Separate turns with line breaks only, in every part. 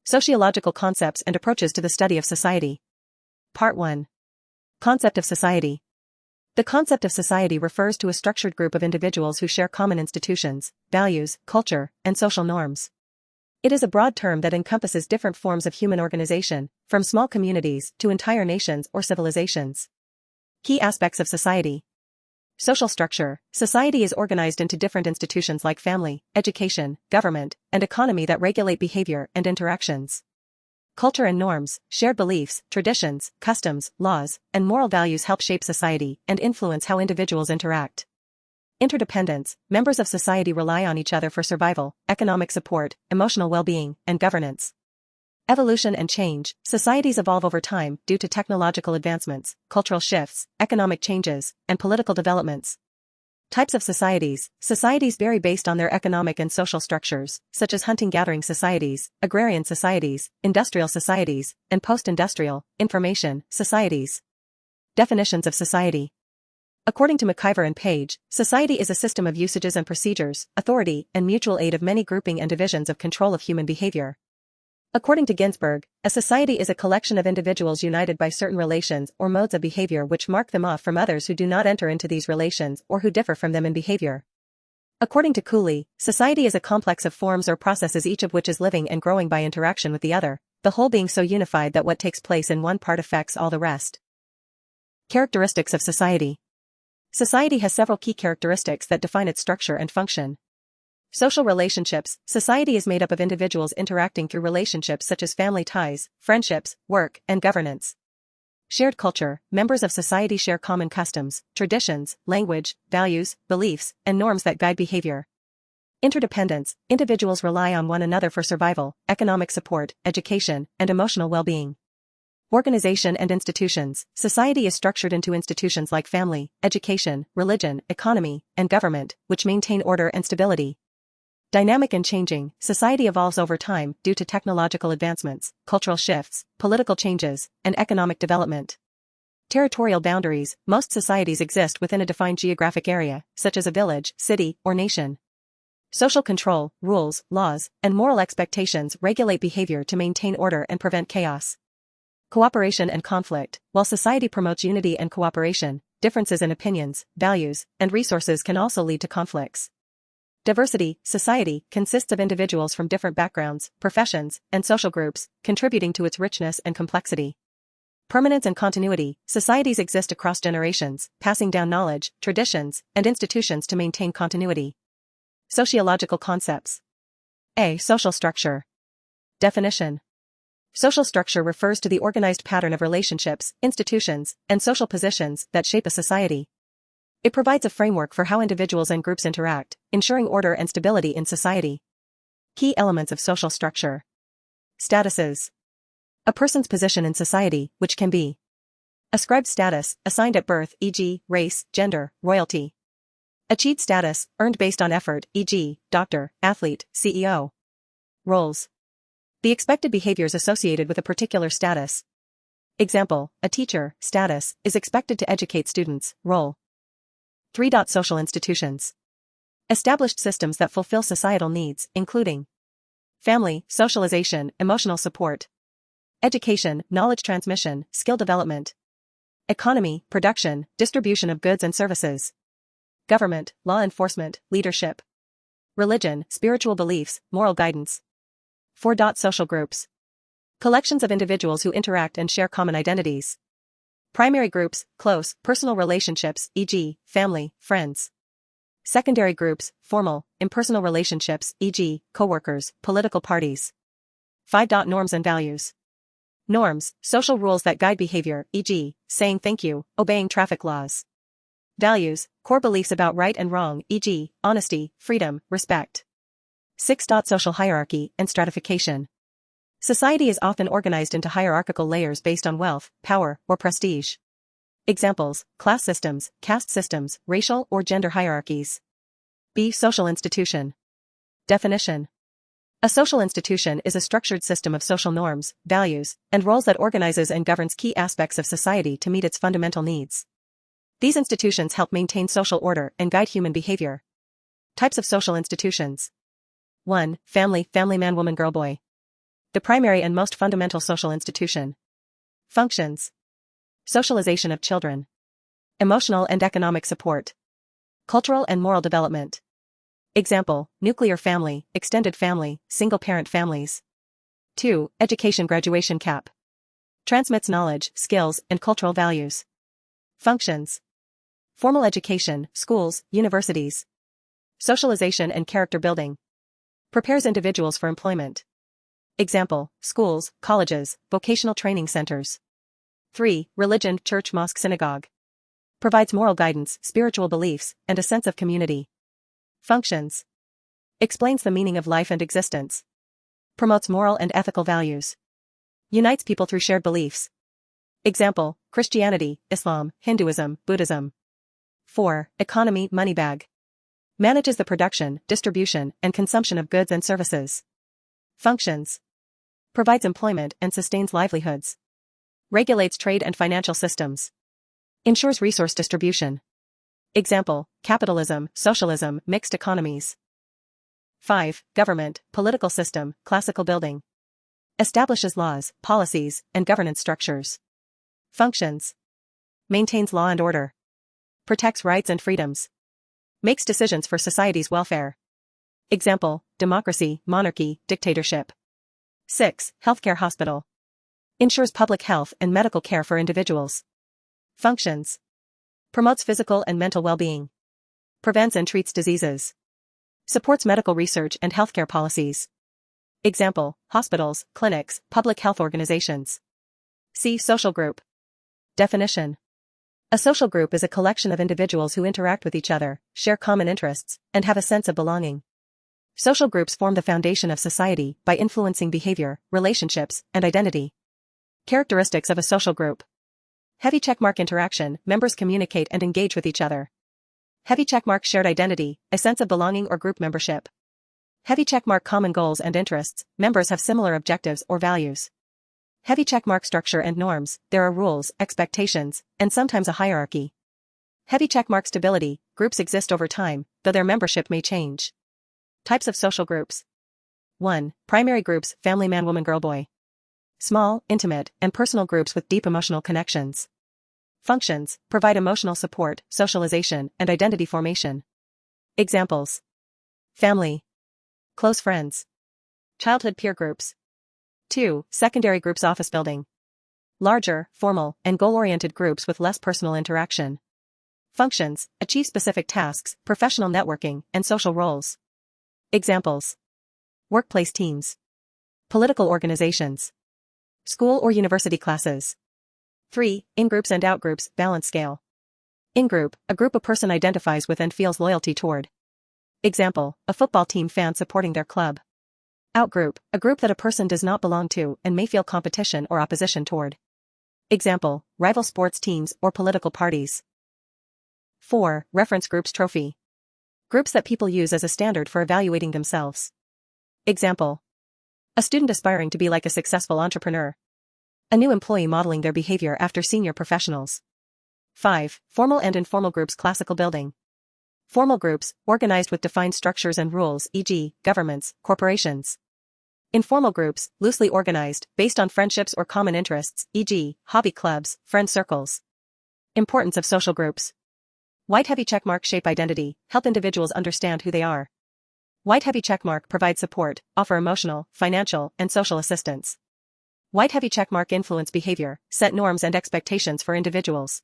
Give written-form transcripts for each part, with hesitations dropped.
Sociological Concepts and Approaches to the Study of Society. Part 1. Concept of Society. The concept of society refers to a structured group of individuals who share common institutions, values, culture, and social norms. It is a broad term that encompasses different forms of human organization, from small communities to entire nations or civilizations. Key aspects of society. Social structure. Society is organized into different institutions like family, education, government, and economy that regulate behavior and interactions. Culture and norms, shared beliefs, traditions, customs, laws, and moral values help shape society and influence how individuals interact. Interdependence. Members of society rely on each other for survival, economic support, emotional well-being, and governance. Evolution and change. Societies evolve over time due to technological advancements, cultural shifts, economic changes, and political developments. Types of societies. Societies vary based on their economic and social structures, such as hunting-gathering societies, agrarian societies, industrial societies, and post-industrial, information, societies. Definitions of society. According to McIver and Page, society is a system of usages and procedures, authority, and mutual aid of many grouping and divisions of control of human behavior. According to Ginsberg, a society is a collection of individuals united by certain relations or modes of behavior which mark them off from others who do not enter into these relations or who differ from them in behavior. According to Cooley, society is a complex of forms or processes each of which is living and growing by interaction with the other, the whole being so unified that what takes place in one part affects all the rest. Characteristics of society. Society has several key characteristics that define its structure and function. Social relationships. Society is made up of individuals interacting through relationships such as family ties, friendships, work, and governance. Shared culture. Members of society share common customs, traditions, language, values, beliefs, and norms that guide behavior. Interdependence. Individuals rely on one another for survival, economic support, education, and emotional well-being. Organization and institutions. Society is structured into institutions like family, education, religion, economy, and government, which maintain order and stability. Dynamic and changing. Society evolves over time due to technological advancements, cultural shifts, political changes, and economic development. Territorial boundaries. Most societies exist within a defined geographic area, such as a village, city, or nation. Social control, rules, laws, and moral expectations regulate behavior to maintain order and prevent chaos. Cooperation and conflict. While society promotes unity and cooperation, differences in opinions, values, and resources can also lead to conflicts. Diversity. Society consists of individuals from different backgrounds, professions, and social groups, contributing to its richness and complexity. Permanence and continuity. Societies exist across generations, passing down knowledge, traditions, and institutions to maintain continuity. Sociological concepts. A. Social structure. Definition. Social structure refers to the organized pattern of relationships, institutions, and social positions that shape a society. It provides a framework for how individuals and groups interact, ensuring order and stability in society. Key elements of social structure. Statuses. A person's position in society, which can be ascribed status, assigned at birth, e.g., race, gender, royalty. Achieved status, earned based on effort, e.g., doctor, athlete, CEO. Roles. The expected behaviors associated with a particular status. Example, a teacher, status, is expected to educate students, role. 3. Social institutions. Established systems that fulfill societal needs, including family, socialization, emotional support. Education, knowledge transmission, skill development. Economy, production, distribution of goods and services. Government, law enforcement, leadership. Religion, spiritual beliefs, moral guidance. 4. Social groups. Collections of individuals who interact and share common identities. Primary groups, close, personal relationships, e.g., family, friends. Secondary groups, formal, impersonal relationships, e.g., co-workers, political parties. 5. Norms and values. Norms, social rules that guide behavior, e.g., saying thank you, obeying traffic laws. Values, core beliefs about right and wrong, e.g., honesty, freedom, respect. 6. Social hierarchy and stratification. Society is often organized into hierarchical layers based on wealth, power, or prestige. Examples, class systems, caste systems, racial or gender hierarchies. B. Social institution. Definition. A social institution is a structured system of social norms, values, and roles that organizes and governs key aspects of society to meet its fundamental needs. These institutions help maintain social order and guide human behavior. Types of social institutions. 1. Family, family man woman girl boy. The primary and most fundamental social institution. Functions. Socialization of children. Emotional and economic support. Cultural and moral development. Example, nuclear family, extended family, single-parent families. 2. Education graduation cap. Transmits knowledge, skills, and cultural values. Functions. Formal education, schools, universities. Socialization and character building. Prepares individuals for employment. Example, schools, colleges, vocational training centers. 3. Religion, church, mosque, synagogue. Provides moral guidance, spiritual beliefs, and a sense of community. Functions. Explains the meaning of life and existence. Promotes moral and ethical values. Unites people through shared beliefs. Example, Christianity, Islam, Hinduism, Buddhism. 4. Economy, money bag. Manages the production, distribution, and consumption of goods and services. Functions. Provides employment and sustains livelihoods. Regulates trade and financial systems. Ensures resource distribution. Example, capitalism, socialism, mixed economies. 5. Government, political system, classical building. Establishes laws, policies, and governance structures. Functions. Maintains law and order. Protects rights and freedoms. Makes decisions for society's welfare. Example, democracy, monarchy, dictatorship. 6. Healthcare hospital. Ensures public health and medical care for individuals. Functions. Promotes physical and mental well-being. Prevents and treats diseases. Supports medical research and healthcare policies. Example, hospitals, clinics, public health organizations. See social group. Definition. A social group is a collection of individuals who interact with each other, share common interests, and have a sense of belonging. Social groups form the foundation of society by influencing behavior, relationships, and identity. Characteristics of a social group. Heavy checkmark interaction, members communicate and engage with each other. Heavy checkmark shared identity, a sense of belonging or group membership. Heavy checkmark common goals and interests, members have similar objectives or values. Heavy checkmark structure and norms, there are rules, expectations, and sometimes a hierarchy. Heavy checkmark stability, groups exist over time, though their membership may change. Types of social groups. 1. Primary groups, family man woman girl boy. Small, intimate, and personal groups with deep emotional connections. Functions, provide emotional support, socialization, and identity formation. Examples. Family. Close friends. Childhood peer groups. 2. Secondary groups office building. Larger, formal, and goal-oriented groups with less personal interaction. Functions, achieve specific tasks, professional networking, and social roles. Examples. Workplace teams. Political organizations. School or university classes. 3. In-groups and out-groups, balance scale. In-group, a group a person identifies with and feels loyalty toward. Example, a football team fan supporting their club. Out-group, a group that a person does not belong to and may feel competition or opposition toward. Example, rival sports teams or political parties. 4. Reference groups trophy. Groups that people use as a standard for evaluating themselves. Example. A student aspiring to be like a successful entrepreneur. A new employee modeling their behavior after senior professionals. 5. Formal and informal groups classical building. Formal groups, organized with defined structures and rules, e.g., governments, corporations. Informal groups, loosely organized, based on friendships or common interests, e.g., hobby clubs, friend circles. Importance of social groups. White heavy checkmark shape identity, help individuals understand who they are. White heavy checkmark provide support, offer emotional, financial, and social assistance. White heavy checkmark influence behavior, set norms and expectations for individuals.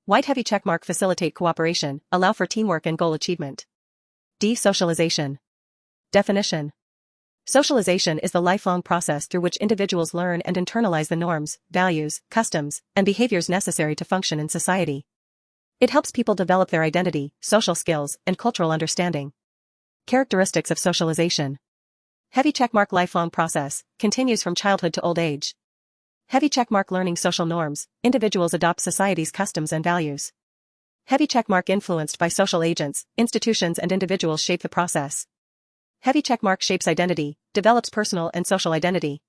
White heavy checkmark facilitate cooperation, allow for teamwork and goal achievement. Socialization. Definition. Socialization is the lifelong process through which individuals learn and internalize the norms, values, customs, and behaviors necessary to function in society. It helps people develop their identity, social skills, and cultural understanding. Characteristics of socialization. Heavy checkmark lifelong process, continues from childhood to old age. Heavy checkmark learning social norms, individuals adopt society's customs and values. Heavy checkmark influenced by social agents, institutions and individuals shape the process. Heavy checkmark shapes identity, develops personal and social identity.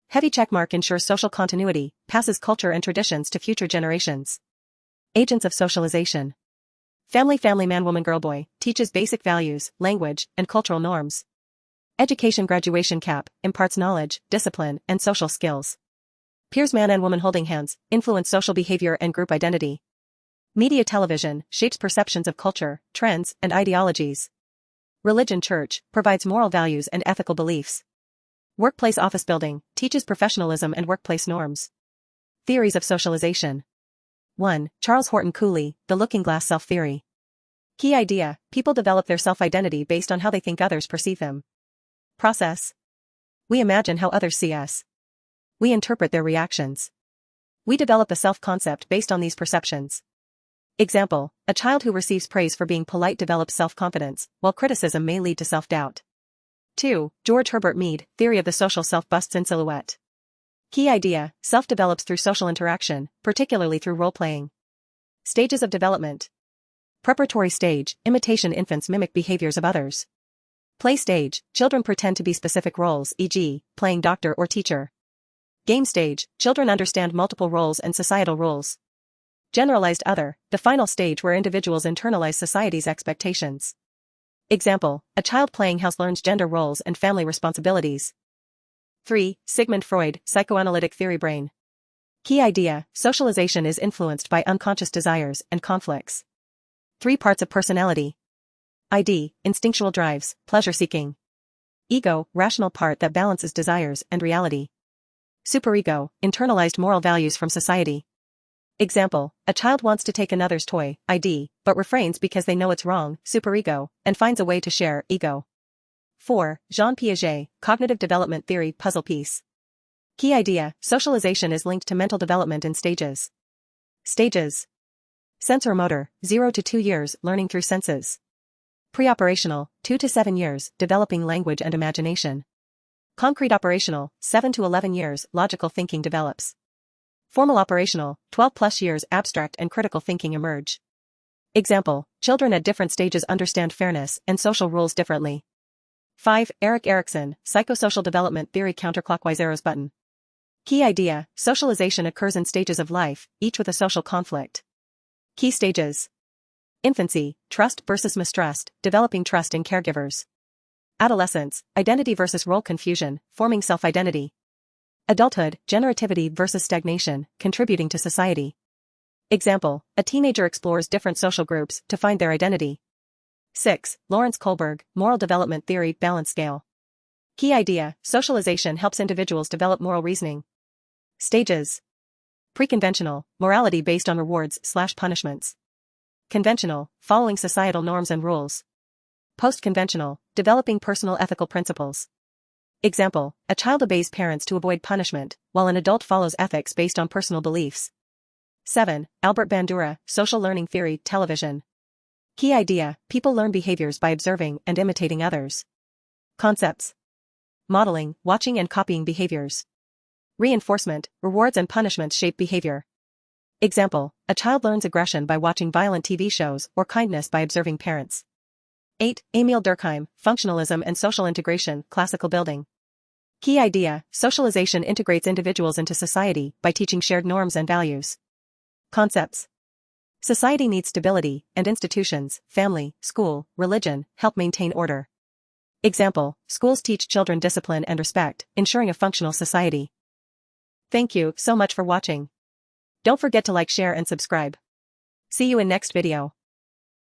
Heavy checkmark ensures social continuity, passes culture and traditions to future generations. Agents of socialization. Family man woman girl boy, teaches basic values, language, and cultural norms. Education graduation cap, imparts knowledge, discipline, and social skills. Peers man and woman holding hands, influence social behavior and group identity. Media television, shapes perceptions of culture, trends, and ideologies. Religion church, provides moral values and ethical beliefs. Workplace office building, teaches professionalism and workplace norms. Theories of socialization. 1. Charles Horton Cooley, The Looking-Glass Self-Theory. Key idea, people develop their self-identity based on how they think others perceive them. Process. We imagine how others see us. We interpret their reactions. We develop a self-concept based on these perceptions. Example, a child who receives praise for being polite develops self-confidence, while criticism may lead to self-doubt. 2. George Herbert Mead, Theory of the Social Self busts in silhouette. Key idea, self develops through social interaction, particularly through role-playing. Stages of development. Preparatory stage, imitation infants mimic behaviors of others. Play stage, children pretend to be specific roles, e.g., playing doctor or teacher. Game stage, children understand multiple roles and societal rules. Generalized other, the final stage where individuals internalize society's expectations. Example, a child playing house learns gender roles and family responsibilities. 3. Sigmund Freud, Psychoanalytic Theory Brain. Key idea, socialization is influenced by unconscious desires and conflicts. 3 parts of personality. ID, instinctual drives, pleasure-seeking. Ego, rational part that balances desires and reality. Superego, internalized moral values from society. Example, a child wants to take another's toy, ID, but refrains because they know it's wrong, superego, and finds a way to share, ego. 4. Jean Piaget, Cognitive Development Theory Puzzle Piece. Key idea, socialization is linked to mental development in stages. Stages. Sensor-motor, 0 to 2 years, learning through senses. Pre-operational, 2 to 7 years, developing language and imagination. Concrete operational, 7 to 11 years, logical thinking develops. Formal operational, 12+ years, abstract and critical thinking emerge. Example, children at different stages understand fairness and social rules differently. 5. Erik Erikson, Psychosocial Development Theory Counterclockwise arrows button. Key idea, socialization occurs in stages of life, each with a social conflict. Key stages. Infancy, trust versus mistrust, developing trust in caregivers. Adolescence, identity versus role confusion, forming self-identity. Adulthood, generativity versus stagnation, contributing to society. Example, a teenager explores different social groups to find their identity. 6. Lawrence Kohlberg, Moral Development Theory Balance Scale. Key idea, socialization helps individuals develop moral reasoning. Stages. Pre-conventional, morality based on rewards/punishments. Conventional, following societal norms and rules. Post-conventional, developing personal ethical principles. Example, a child obeys parents to avoid punishment, while an adult follows ethics based on personal beliefs. 7. Albert Bandura, Social Learning Theory Television. Key idea, people learn behaviors by observing and imitating others. Concepts. Modeling, watching and copying behaviors. Reinforcement, rewards and punishments shape behavior. Example, a child learns aggression by watching violent TV shows or kindness by observing parents. 8. Emil Durkheim, Functionalism and Social Integration, Classical Building. Key idea, socialization integrates individuals into society by teaching shared norms and values. Concepts. Society needs stability, and institutions, family, school, religion, help maintain order. Example, schools teach children discipline and respect, ensuring a functional society. Thank you so much for watching. Don't forget to like, share and subscribe. See you in next video.